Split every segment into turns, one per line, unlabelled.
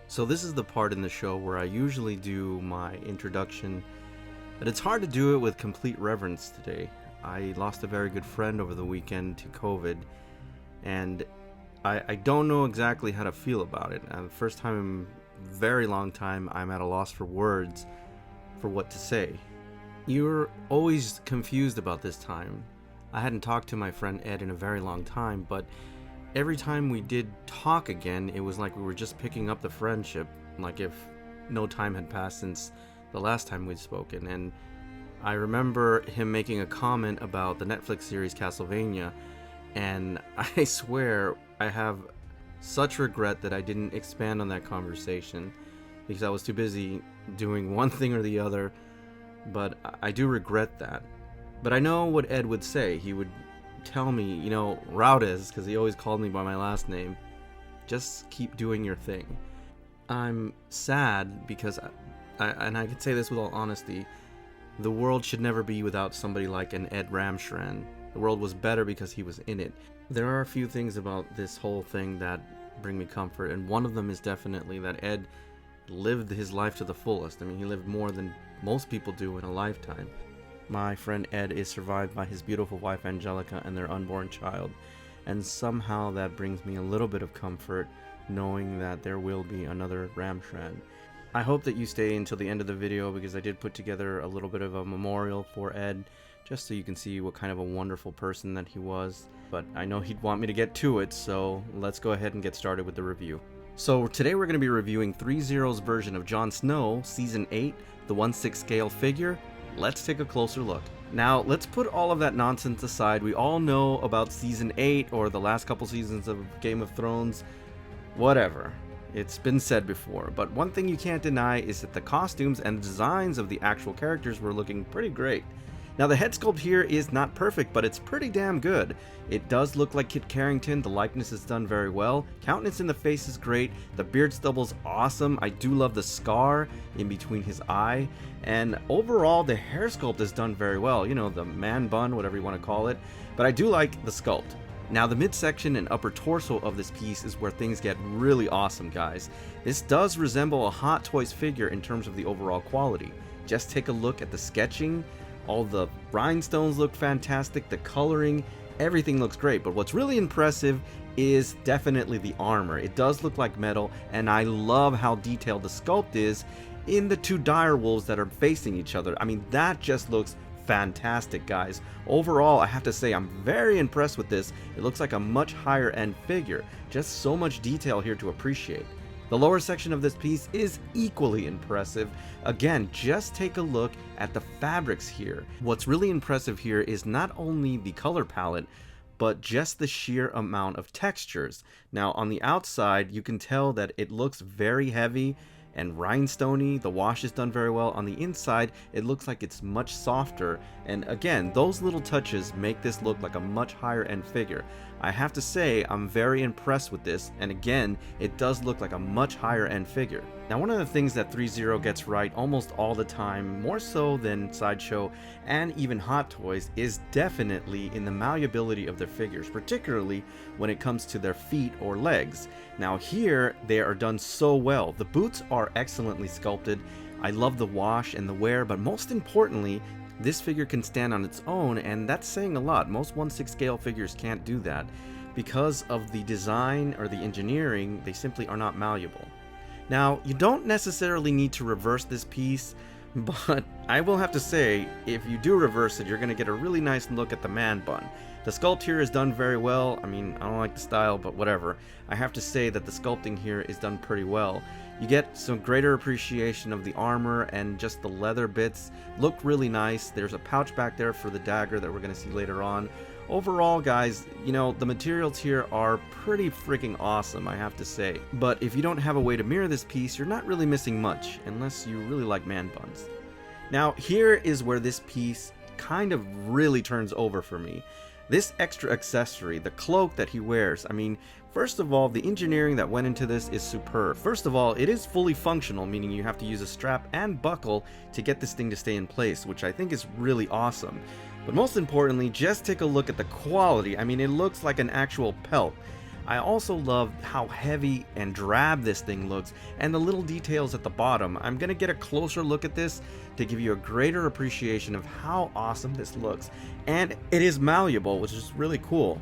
So this is the part in the show where I usually do my introduction, but it's hard to do it with complete reverence today. I lost a very good friend over the weekend to COVID, and I don't know exactly how to feel about it. The first time in a very long time, I'm at a loss for words for what to say. You're always confused about this time. I hadn't talked to my friend Ed in a very long time, but every time we did talk again, it was like we were just picking up the friendship, like if no time had passed since the last time we'd spoken. And I remember him making a comment about the Netflix series Castlevania, and I swear I have such regret that I didn't expand on that conversation because I was too busy doing one thing or the other, but I do regret that. But I know what Ed would say. He would tell me, Raudes, because he always called me by my last name, just keep doing your thing. I'm sad because, and I can say this with all honesty, the world should never be without somebody like an Ed Ramstrand. The world was better because he was in it. There are a few things about this whole thing that bring me comfort, and one of them is definitely that Ed lived his life to the fullest. I mean, he lived more than most people do in a lifetime. My friend Ed is survived by his beautiful wife Angelica and their unborn child, and somehow that brings me a little bit of comfort knowing that there will be another Ramstrand. I hope that you stay until the end of the video because I did put together a little bit of a memorial for Ed just so you can see what kind of a wonderful person that he was, but I know he'd want me to get to it, so let's go ahead and get started with the review. So today we're going to be reviewing ThreeZero's version of Jon Snow, Season 8, the 1/6 scale figure. Let's take a closer look. Now, let's put all of that nonsense aside. We all know about Season 8 or the last couple seasons of Game of Thrones. Whatever. It's been said before. But one thing you can't deny is that the costumes and designs of the actual characters were looking pretty great. Now, the head sculpt here is not perfect, but it's pretty damn good. It does look like Kit Harington. The likeness is done very well. Countenance in the face is great. The beard stubble's awesome. I do love the scar in between his eye. And overall, the hair sculpt is done very well. The man bun, whatever you want to call it. But I do like the sculpt. Now, the midsection and upper torso of this piece is where things get really awesome, guys. This does resemble a Hot Toys figure in terms of the overall quality. Just take a look at the sketching. All the rhinestones look fantastic, the coloring, everything looks great, but what's really impressive is definitely the armor. It does look like metal, and I love how detailed the sculpt is in the two dire wolves that are facing each other. I mean, that just looks fantastic, guys. Overall, I have to say I'm very impressed with this. It looks like a much higher end figure. Just so much detail here to appreciate. The lower section of this piece is equally impressive. Again, just take a look at the fabrics here. What's really impressive here is not only the color palette, but just the sheer amount of textures. Now, on the outside, you can tell that it looks very heavy and rhinestoney. The wash is done very well. On the inside, it looks like it's much softer. And again, those little touches make this look like a much higher end figure. I have to say, I'm very impressed with this. And again, it does look like a much higher end figure. Now, one of the things that ThreeZero gets right almost all the time, more so than Sideshow and even Hot Toys, is definitely in the malleability of their figures, particularly when it comes to their feet or legs. Now here, they are done so well. The boots are excellently sculpted. I love the wash and the wear, but most importantly, this figure can stand on its own, and that's saying a lot. Most 1/6 scale figures can't do that. Because of the design or the engineering, they simply are not malleable. Now, you don't necessarily need to reverse this piece, but I will have to say, if you do reverse it, you're going to get a really nice look at the man bun. The sculpt here is done very well. I mean, I don't like the style, but whatever. I have to say that the sculpting here is done pretty well. You get some greater appreciation of the armor, and just the leather bits look really nice. There's a pouch back there for the dagger that we're going to see later on. Overall, guys, the materials here are pretty freaking awesome, I have to say. But if you don't have a way to mirror this piece, you're not really missing much, unless you really like man buns. Now, here is where this piece kind of really turns over for me. This extra accessory, the cloak that he wears, I mean, first of all, the engineering that went into this is superb. First of all, it is fully functional, meaning you have to use a strap and buckle to get this thing to stay in place, which I think is really awesome. But most importantly, just take a look at the quality. I mean, it looks like an actual pelt. I also love how heavy and drab this thing looks, and the little details at the bottom. I'm gonna get a closer look at this to give you a greater appreciation of how awesome this looks. And it is malleable, which is really cool.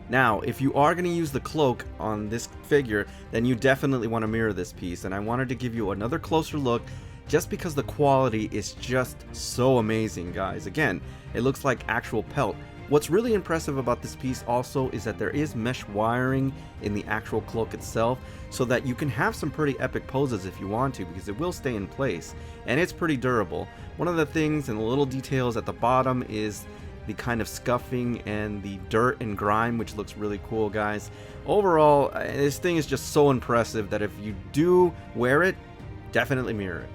Now, if you are going to use the cloak on this figure, then you definitely want to mirror this piece, and I wanted to give you another closer look just because the quality is just so amazing, guys. Again, it looks like actual pelt. What's really impressive about this piece also is that there is mesh wiring in the actual cloak itself, so that you can have some pretty epic poses if you want to, because it will stay in place, and it's pretty durable. One of the things and the little details at the bottom is the kind of scuffing and the dirt and grime, which looks really cool, guys. Overall, this thing is just so impressive that if you do wear it, definitely mirror it.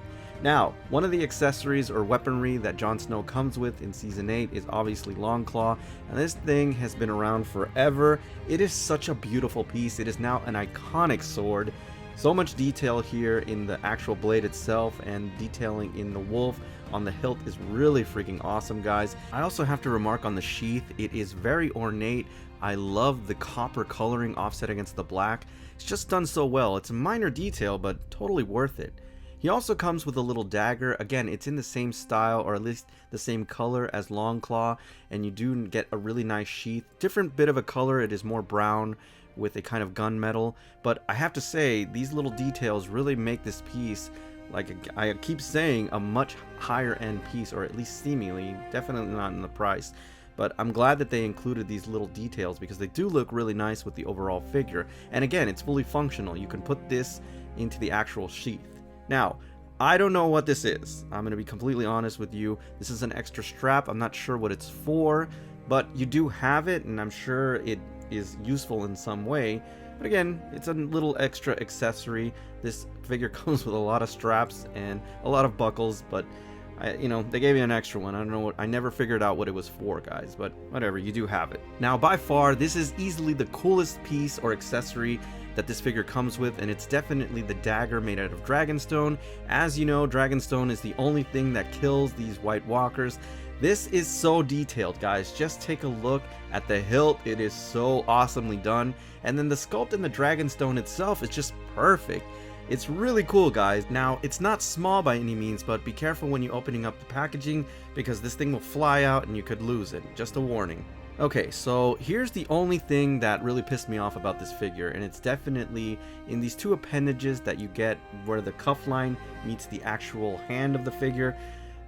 Now, one of the accessories or weaponry that Jon Snow comes with in Season 8 is obviously Longclaw, and this thing has been around forever. It is such a beautiful piece. It is now an iconic sword. So much detail here in the actual blade itself, and detailing in the wolf on the hilt is really freaking awesome, guys. I also have to remark on the sheath, it is very ornate. I love the copper coloring offset against the black. It's just done so well. It's a minor detail, but totally worth it. He also comes with a little dagger. Again, it's in the same style, or at least the same color as Longclaw, and you do get a really nice sheath. Different bit of a color, it is more brown with a kind of gunmetal, but I have to say, these little details really make this piece, like I keep saying, a much higher end piece, or at least seemingly, definitely not in the price. But I'm glad that they included these little details because they do look really nice with the overall figure. And again, it's fully functional. You can put this into the actual sheath. Now, I don't know what this is. I'm going to be completely honest with you. This is an extra strap. I'm not sure what it's for, but you do have it, and I'm sure it is useful in some way. But again, it's a little extra accessory. This figure comes with a lot of straps and a lot of buckles, but they gave me an extra one. I don't know what, I never figured out what it was for, guys, but whatever, you do have it. Now, by far, this is easily the coolest piece or accessory that this figure comes with, and it's definitely the dagger made out of Dragonstone. As you know, Dragonstone is the only thing that kills these White Walkers. This is so detailed, guys. Just take a look at the hilt. It is so awesomely done. And then the sculpt in the Dragonstone itself is just perfect. It's really cool, guys. Now, it's not small by any means, but be careful when you're opening up the packaging because this thing will fly out and you could lose it. Just a warning. Okay, so here's the only thing that really pissed me off about this figure, and it's definitely in these two appendages that you get where the cuff line meets the actual hand of the figure.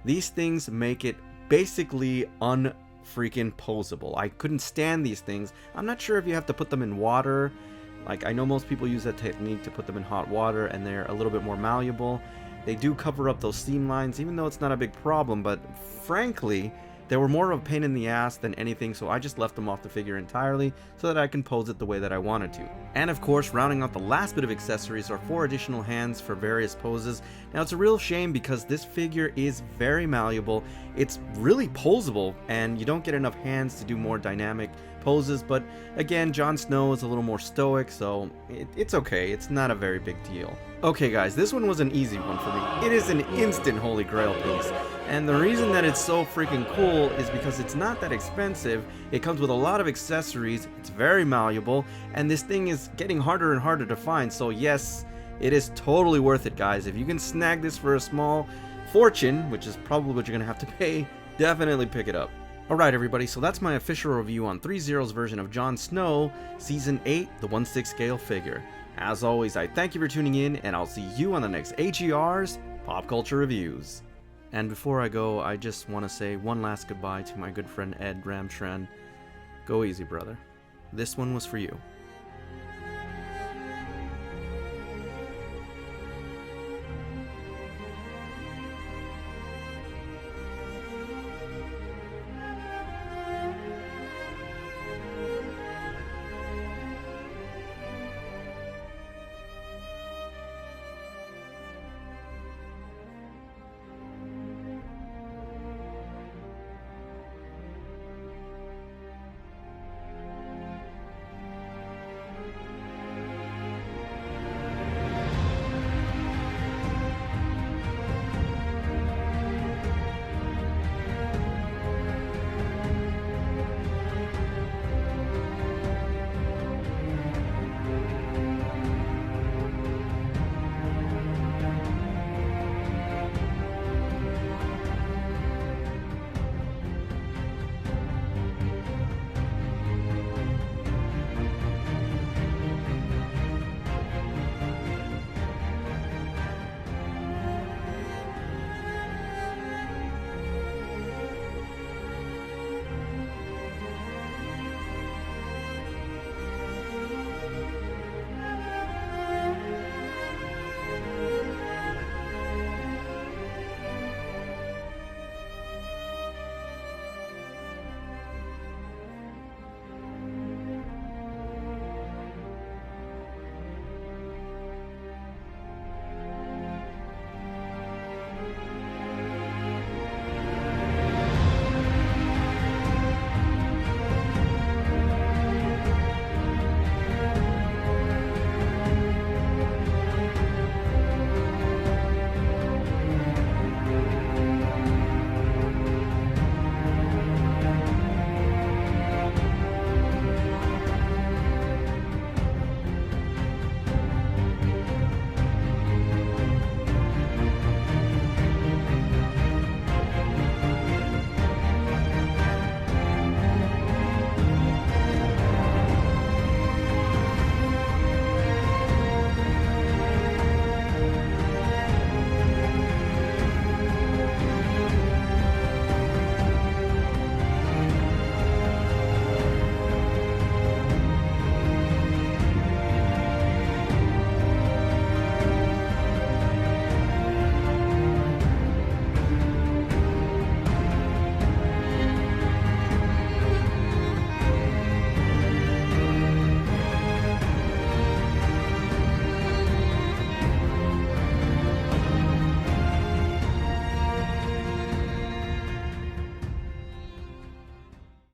These things make it basically unfreaking posable. I couldn't stand these things. I'm not sure if you have to put them in water. Like, I know most people use that technique to put them in hot water, and they're a little bit more malleable. They do cover up those seam lines, even though it's not a big problem, but frankly, they were more of a pain in the ass than anything, so I just left them off the figure entirely so that I can pose it the way that I wanted to. And of course, rounding out the last bit of accessories are 4 additional hands for various poses. Now, it's a real shame because this figure is very malleable, it's really posable, and you don't get enough hands to do more dynamic poses, but again, Jon Snow is a little more stoic, so it's okay. It's not a very big deal. Okay, guys, this one was an easy one for me. It is an instant holy grail piece, and the reason that it's so freaking cool is because it's not that expensive. It comes with a lot of accessories, it's very malleable, and this thing is getting harder and harder to find, so yes, it is totally worth it, guys. If you can snag this for a small fortune, which is probably what you're gonna have to pay, definitely pick it up. Alright, everybody, so that's my official review on ThreeZero's version of Jon Snow, Season 8, the 1/6 scale figure. As always, I thank you for tuning in, and I'll see you on the next HER's Pop Culture Reviews. And before I go, I just want to say one last goodbye to my good friend Ed Ramtran. Go easy, brother. This one was for you.